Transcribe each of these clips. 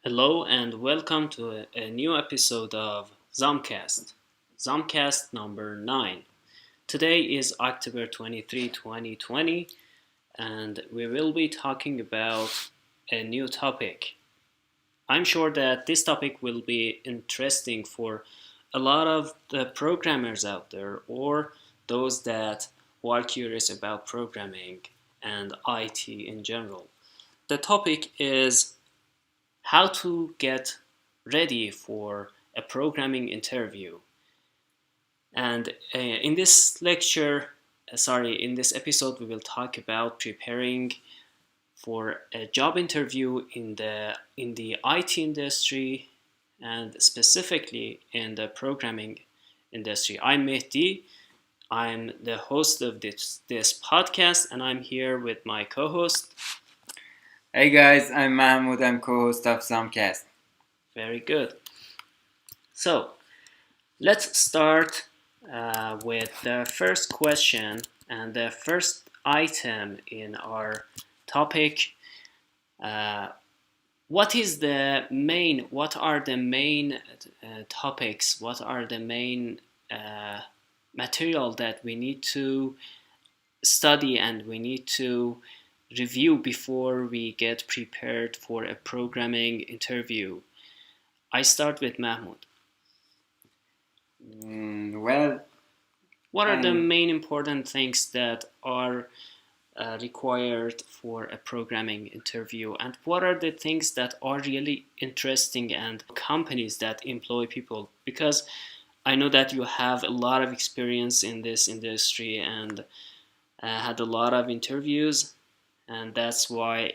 Hello and welcome to a new episode of ZomCast. ZomCast number 9. Today is October 23, 2020, and we will be talking about a new topic. I'm sure that this topic will be interesting for a lot of the programmers out there or those that who are curious about programming and IT in general. The topic is how to get ready for a programming interview. And in this episode, we will talk about preparing for a job interview in the IT industry and specifically in the programming industry. I'm Mehdi. I'm the host of this podcast, and I'm here with my co-host. Hey guys, I'm Mahmoud. I'm co-host of ZomCast. Very good. So let's start with the first question and the first item in our topic. Uh, what are the main topics? What are the main material that we need to study and we need to review before we get prepared for a programming interview? I start with Mahmoud. Well, What are the I'm main important things that are required for a programming interview, and what are the things that are really interesting and companies that employ people? Because I know that you have a lot of experience in this industry and had a lot of interviews, and that's why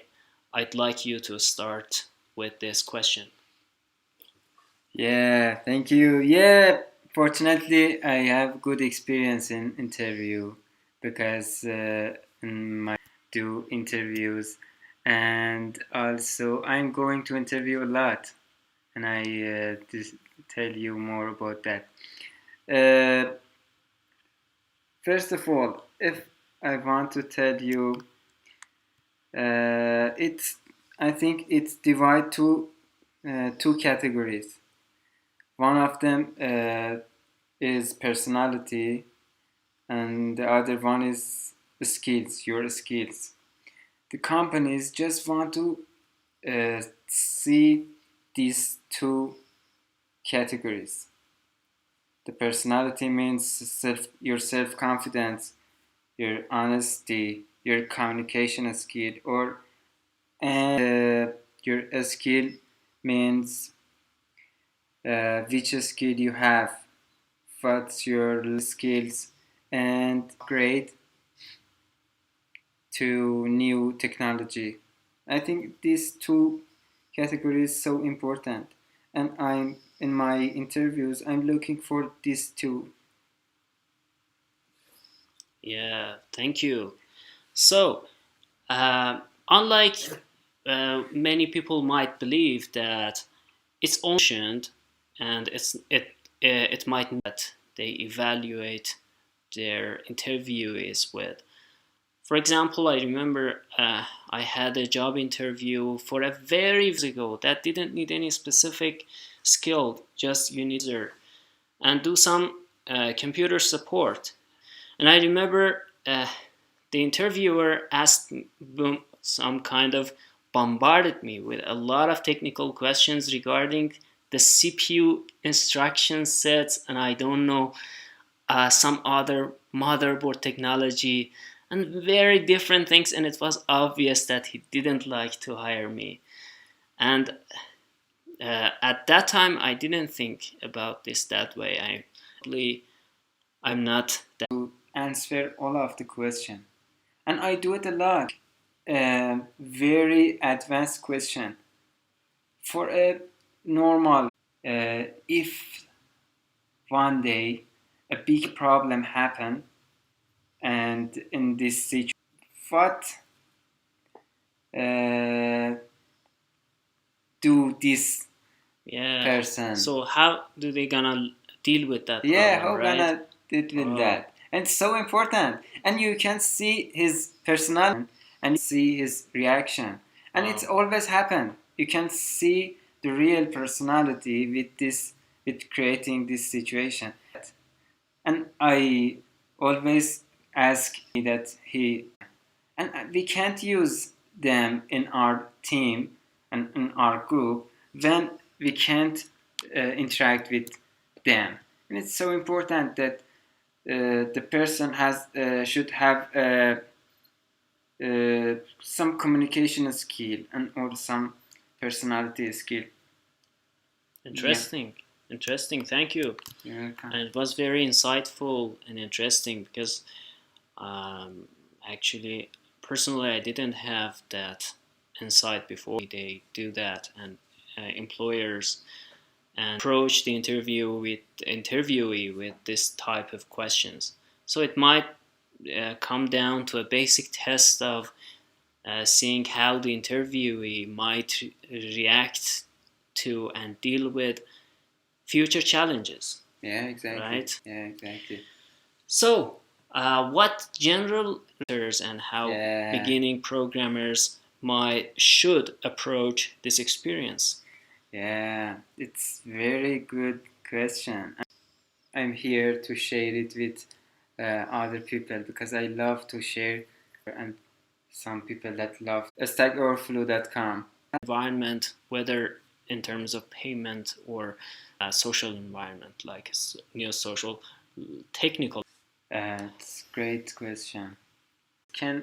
I'd like you to start with this question. yeah, thank you. Yeah, fortunately, I have good experience in interview because in my do interviews, and also I'm going to interview a lot, and I just tell you more about that. Uh, First of all, if I want to tell you, it's I think it's divided to two categories. One of them is personality, and the other one is skills, your skills. The companies just want to see these two categories. The personality means your self confidence, your honesty, your communication skill, or and your skill means which skill you have, what's your skills, and upgrade to new technology. I think these two categories so important, and I'm in my interviews I'm looking for these two. Yeah, thank you. So, unlike many people might believe that it's only and it might not that they evaluate their interviewees with. For example, I remember I had a job interview for a very years ago that didn't need any specific skill, just you need to and do some computer support. And I remember the interviewer asked some kind of bombarded me with a lot of technical questions regarding the CPU instruction sets, and I don't know, some other motherboard technology and very different things. And it was obvious that he didn't like to hire me. And at that time, I didn't think about this that way. I'm not that. To answer all of the question, and I do it a lot. Very advanced question for a normal. If one day a big problem happen, and in this situation, what uh, do this Yeah. person? So how do they gonna deal with that Yeah, problem, how right? gonna deal with Oh, that? And it's so important. And you can see his personality and see his reaction. And it's wow. always happen. You can see the real personality with creating this situation. And I always ask that he, and we can't use them in our team and in our group when we can't interact with them. And it's so important that the person should have some communication skill and or some personality skill. Interesting. Interesting. Thank you. Yeah. And it was very insightful and interesting because um, actually, personally, I didn't have that insight before they do that, and employers and approach the interviewee with this type of questions. So it might come down to a basic test of seeing how the interviewee might react to and deal with future challenges. Yeah, exactly. Right? Yeah, exactly. So, what general and how Yeah. beginning programmers should approach this experience? Yeah, it's very good question. I'm here to share it with other people because I love to share, and some people that love stackoverflow.com. Environment, whether in terms of payment or social environment, like social, technical. It's a great question. Can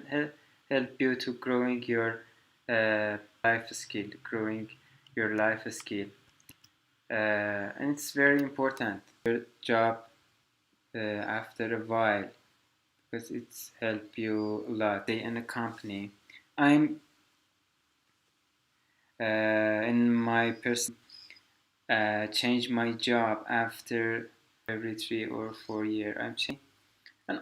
help you to growing your life skill, growing your life skill, and it's very important. Your job after a while because it's help you a lot. Stay in a company. I'm in my person change my job after every 3 or 4 years. I'm changing, and